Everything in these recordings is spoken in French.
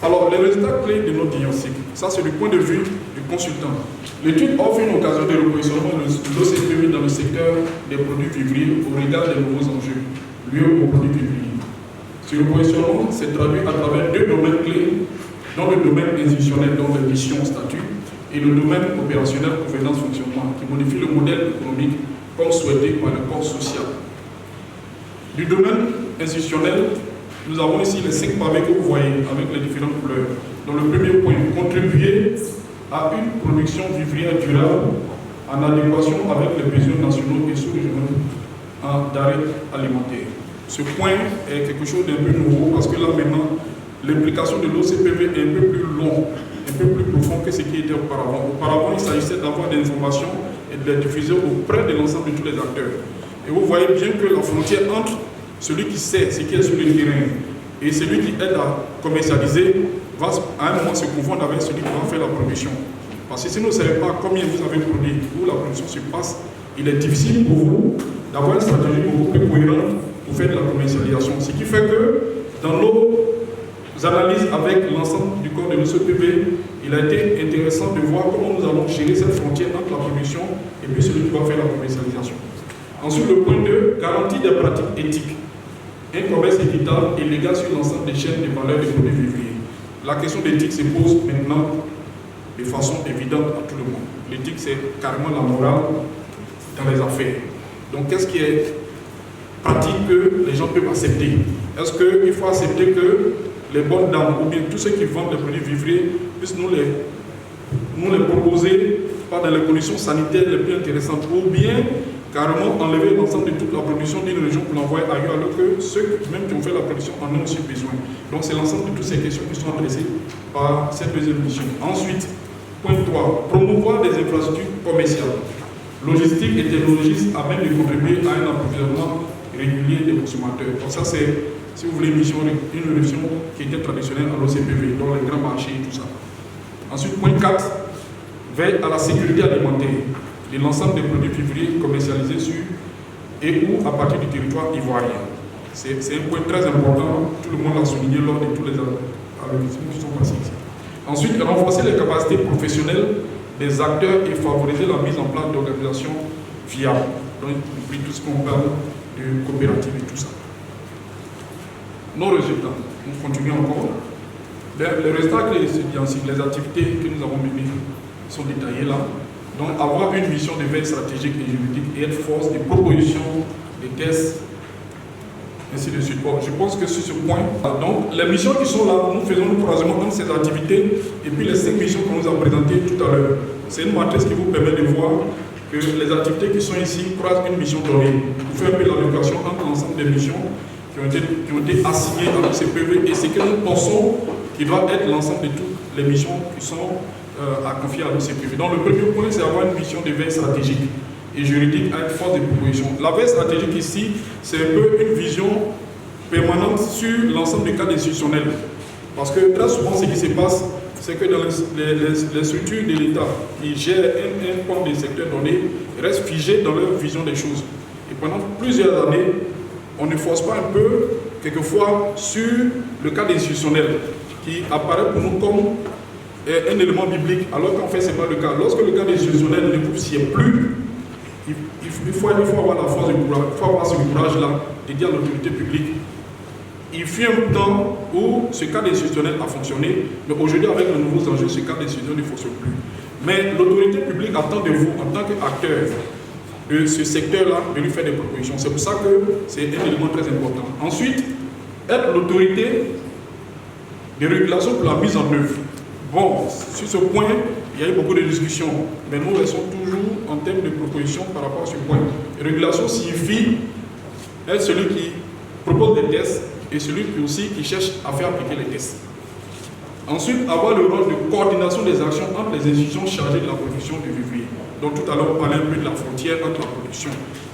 Alors, les résultats clés de notre diagnostic, ça c'est du point de vue du consultant. L'étude offre une occasion de repositionnement de l'OCPV dans le secteur des produits vivriers au regard des nouveaux enjeux liés aux produits vivriers. Ce repositionnement s'est traduit à travers deux domaines clés, dans le domaine institutionnel, dont les missions, statut, et le domaine opérationnel, gouvernance, fonctionnement, qui modifie le modèle économique comme souhaité par le corps social. Du domaine institutionnel, nous avons ici les 5 pavés que vous voyez avec les différentes couleurs. Dans le premier point, contribuer à une production vivrière durable en adéquation avec les besoins nationaux et sous-régionaux d'arrêt alimentaire. Ce point est quelque chose d'un peu nouveau parce que là maintenant, l'implication de l'OCPV est un peu plus long, un peu plus profond que ce qui était auparavant. Auparavant, il s'agissait d'avoir des informations et de les diffuser auprès de l'ensemble de tous les acteurs. Et vous voyez bien que la frontière entre celui qui sait ce qui est sur le terrain et celui qui aide à commercialiser va à un moment se confondre avec celui qui va faire la production. Parce que si vous ne savez pas combien vous avez produit, où la production se passe, il est difficile pour vous d'avoir une stratégie beaucoup plus cohérente pour faire de la commercialisation. Ce qui fait que dans nos analyses avec l'ensemble du corps de l'OCPV, il a été intéressant de voir comment nous allons gérer cette frontière entre la production et puis celui qui va faire la commercialisation. Ensuite, le point 2, garantie des pratiques éthiques. Un commerce équitable et légal sur l'ensemble des chaînes de valeur des produits vivriers. La question d'éthique se pose maintenant de façon évidente à tout le monde. L'éthique, c'est carrément la morale dans les affaires. Donc, qu'est-ce qui est pratique que les gens peuvent accepter? Est-ce qu'il faut accepter que les bonnes dames ou bien tous ceux qui vendent des produits vivriers puissent nous les proposer pas dans les conditions sanitaires les plus intéressantes, ou bien carrément enlever l'ensemble de toute la production d'une région pour l'envoyer ailleurs, alors que ceux même qui ont fait la production en ont aussi besoin. Donc c'est l'ensemble de toutes ces questions qui sont adressées par cette deuxième mission. Ensuite, point 3, promouvoir des infrastructures commerciales, logistiques et technologiques à même de contribuer à un approvisionnement régulier des consommateurs. Donc ça c'est, si vous voulez, une mission qui était traditionnelle à l'OCPV, dans les grands marchés et tout ça. Ensuite, point 4, veille à la sécurité alimentaire de l'ensemble des produits vivriers commercialisés sur et ou à partir du territoire ivoirien. C'est un point très important, tout le monde l'a souligné lors de tous les investissements qui sont passés ici. Ensuite, renforcer les capacités professionnelles des acteurs et favoriser la mise en place d'organisations viables. Donc, y compris tout ce qu'on parle de coopératives et tout ça. Nos résultats, on continue encore. Les résultats clés, les activités que nous avons menées sont détaillées là. Donc, avoir une mission de veille stratégique et juridique et être force de proposition, des tests, ainsi de suite. Bon, je pense que sur ce point, donc, les missions qui sont là, nous faisons le croisement entre ces activités et puis les 5 missions qu'on nous a présentées tout à l'heure. C'est une matrice qui vous permet de voir que les activités qui sont ici croisent une mission donnée. Vous faites un peu l'allocation entre l'ensemble des missions qui ont été assignées à l'OCPV et ce que nous pensons qui doit être l'ensemble de toutes les missions qui sont à confier à l'OCPV. Donc le premier point, c'est avoir une mission de veille stratégique et juridique à une force de proposition. La veille stratégique ici, c'est un peu une vision permanente sur l'ensemble des cadres institutionnels. Parce que très souvent, ce qui se passe, c'est que dans les structures de l'État qui gèrent un point des secteurs donnés, restent figés dans leur vision des choses. Et pendant plusieurs années, on ne force pas un peu, quelquefois, sur le cadre institutionnel qui apparaît pour nous comme un élément biblique, alors qu'en fait, ce n'est pas le cas. Lorsque le cadre institutionnel ne s'y est plus, il faut avoir la force de courage, il faut avoir ce courage-là de dire à l'autorité publique. Il fut un temps où ce cadre institutionnel a fonctionné, mais aujourd'hui, avec les nouveaux enjeux, ce cadre institutionnel ne fonctionne plus. Mais l'autorité publique attend de vous, en tant qu'acteur de ce secteur-là, de lui faire des propositions. C'est pour ça que c'est un élément très important. Ensuite, être l'autorité de régulation pour la mise en œuvre. Bon, sur ce point, il y a eu beaucoup de discussions, mais nous restons toujours en termes de propositions par rapport à ce point. Régulation signifie être celui qui propose des tests et celui qui cherche à faire appliquer les tests. Ensuite, avoir le rôle de coordination des actions entre les institutions chargées de la production du vivrier. Donc tout à l'heure, on parlait un peu de la frontière entre la production.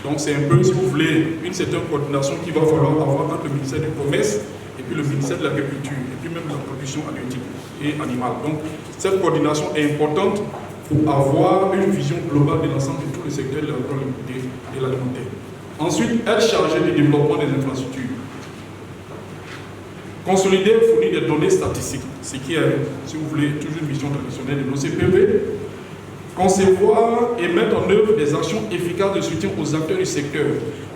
Donc c'est un peu, si vous voulez, une certaine coordination qu'il va falloir avoir entre le ministère du Commerce et puis le ministère de l'Agriculture, et puis même la production halieutique et animale. Donc cette coordination est importante pour avoir une vision globale de l'ensemble de tous les secteurs de l'agroalimentaire et de l'alimentaire. Ensuite, être chargé du développement des infrastructures. Consolider, fournir des données statistiques, ce qui est, si vous voulez, toujours une mission traditionnelle de l'OCPV. Concevoir et mettre en œuvre des actions efficaces de soutien aux acteurs du secteur.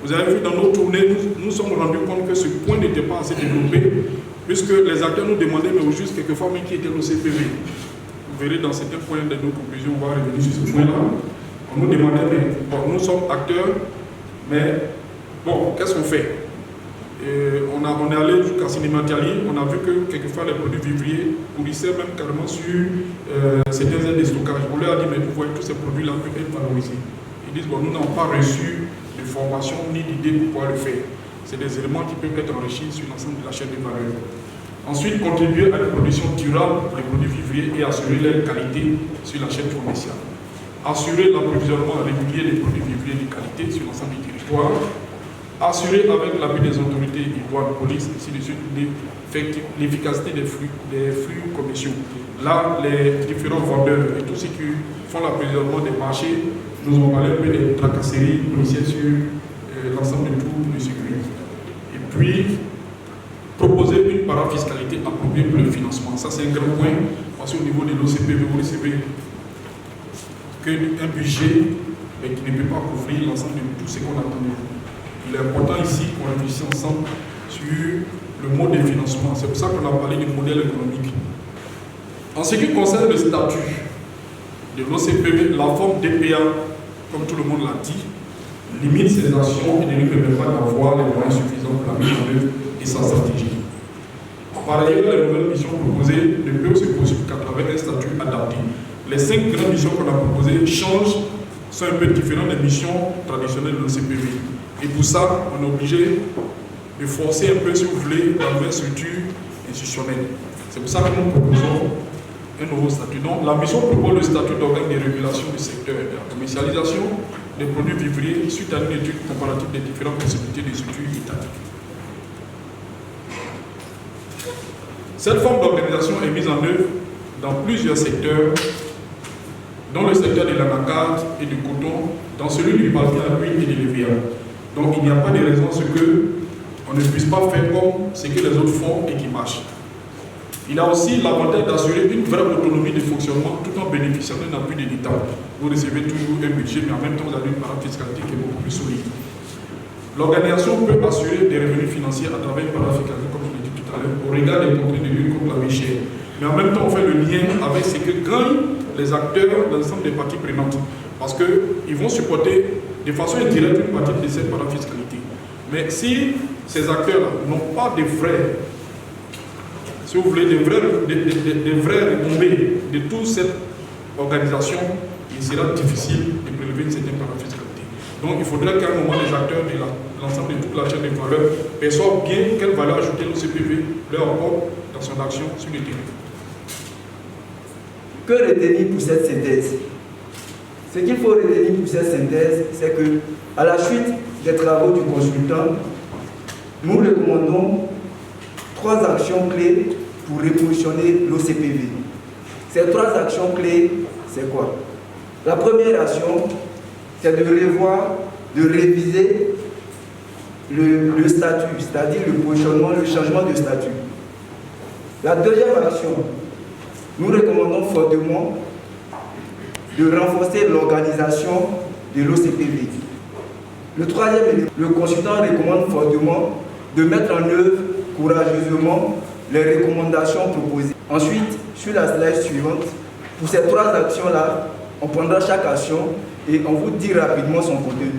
Vous avez vu dans nos tournées, nous sommes rendus compte que ce point n'était pas assez développé, puisque les acteurs nous demandaient, mais au juste quelquefois, mais qui était l'OCPV. Vous verrez dans certains points de nos conclusions, on va revenir sur ce point-là. On nous demandait, mais bon, nous sommes acteurs, mais bon, qu'est-ce qu'on fait? On est allé jusqu'à Cinématiali, on a vu que quelquefois les produits vivriers pourrissaient même carrément sur certains aides de stockage. On leur a dit, mais vous voyez, tous ces produits-là peuvent être valorisés. Ils disent, bon, nous n'avons pas reçu de formation ni d'idée pour pouvoir le faire. C'est des éléments qui peuvent être enrichis sur l'ensemble de la chaîne de valeur. Ensuite, contribuer à une production durable pour les produits vivriers et assurer leur qualité sur la chaîne commerciale. Assurer l'approvisionnement régulier des produits vivriers de qualité sur l'ensemble du territoire. Assurer avec l'appui des autorités, douane, police, ainsi de suite, l'efficacité des flux commerciaux. Là, les différents vendeurs et tous ceux qui font l'approvisionnement des marchés nous ont parlé un peu des tracasseries policières sur l'ensemble de tout le circuit. Et puis, proposer une parafiscalité appropriée pour le financement. Ça, c'est un grand point, parce qu'au niveau de l'OCPV, vous recevez qu'un budget qui ne peut pas couvrir l'ensemble de tout ce qu'on attend de vous. Il est important ici qu'on réfléchisse ensemble sur le mode de financement. C'est pour ça qu'on a parlé du modèle économique. En ce qui concerne le statut de l'OCPV, la forme DPA, comme tout le monde l'a dit, limite ses actions et ne lui permet pas d'avoir les moyens suffisants pour la mise en œuvre de sa stratégie. Par ailleurs, les nouvelles missions proposées ne peuvent se poursuivre qu'à travers un statut adapté. Les 5 grandes missions qu'on a proposées sont un peu différentes des missions traditionnelles de l'OCPV. Et pour ça, on est obligé de forcer un peu, si vous voulez, la nouvelle structure institutionnelle. C'est pour ça que nous proposons un nouveau statut. Donc, la mission propose le statut d'organe de régulation du secteur de la commercialisation des produits vivriers suite à une étude comparative des différentes possibilités de structures étatiques. Cette forme d'organisation est mise en œuvre dans plusieurs secteurs, dans le secteur de l'anacarde et du coton, dans celui du papier à l'huile et de l'EVA. Donc il n'y a pas de raison à ce qu'on ne puisse pas faire comme ce que les autres font et qui marche. Il a aussi l'avantage d'assurer une vraie autonomie de fonctionnement tout en bénéficiant d'un appui de l'État. Vous recevez toujours un budget, mais en même temps vous avez une parafiscalité qui est beaucoup plus solide. L'organisation peut assurer des revenus financiers à travers une parafiscalité, comme je l'ai dit tout à l'heure, au regard des contraintes de lutte contre la vie chère. Mais en même temps, on fait le lien avec ce que gagnent les acteurs, l'ensemble des parties prenantes. Parce qu'ils vont supporter de façon indirecte une partie de cette parafiscalité. Mais si ces acteurs-là n'ont pas de vrais, si vous voulez, des vraies retombées de toute cette organisation, il sera difficile de prélever une certaine parafiscalité. Donc il faudrait qu'à un moment les acteurs de l'ensemble de toute la chaîne de valeur perçoivent bien quelle valeur ajoutée l'OCPV leur apporte dans son action sur le terrain. Que retenir pour cette synthèse? Ce qu'il faut retenir pour cette synthèse, c'est que, à la suite des travaux du consultant, nous recommandons 3 actions clés pour repositionner l'OCPV. Ces 3 actions clés, c'est quoi? La première action, c'est de revoir, de réviser le statut, c'est-à-dire le positionnement, le changement de statut. La deuxième action, nous recommandons fortement de renforcer l'organisation de l'OCPV. Le troisième élément, le consultant recommande fortement de mettre en œuvre courageusement les recommandations proposées. Ensuite, sur la slide suivante, pour ces 3 actions-là, on prendra chaque action et on vous dit rapidement son contenu.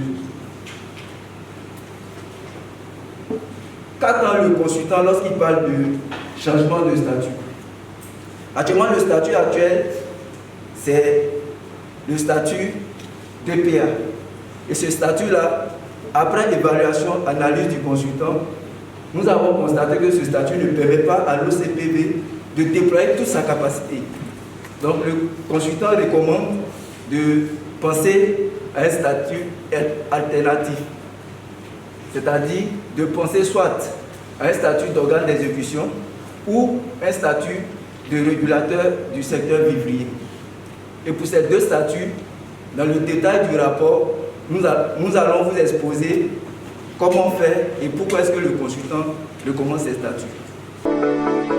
Qu'attend le consultant lorsqu'il parle de changement de statut? Actuellement, le statut actuel, c'est le statut DPA. Et ce statut-là, après évaluation, analyse du consultant, nous avons constaté que ce statut ne permet pas à l'OCPV de déployer toute sa capacité. Donc le consultant recommande de penser à un statut alternatif, c'est-à-dire de penser soit à un statut d'organe d'exécution ou un statut de régulateur du secteur vivrier. Et pour ces 2 statuts, dans le détail du rapport, nous allons vous exposer comment faire et pourquoi est-ce que le consultant recommande ces statuts. Merci.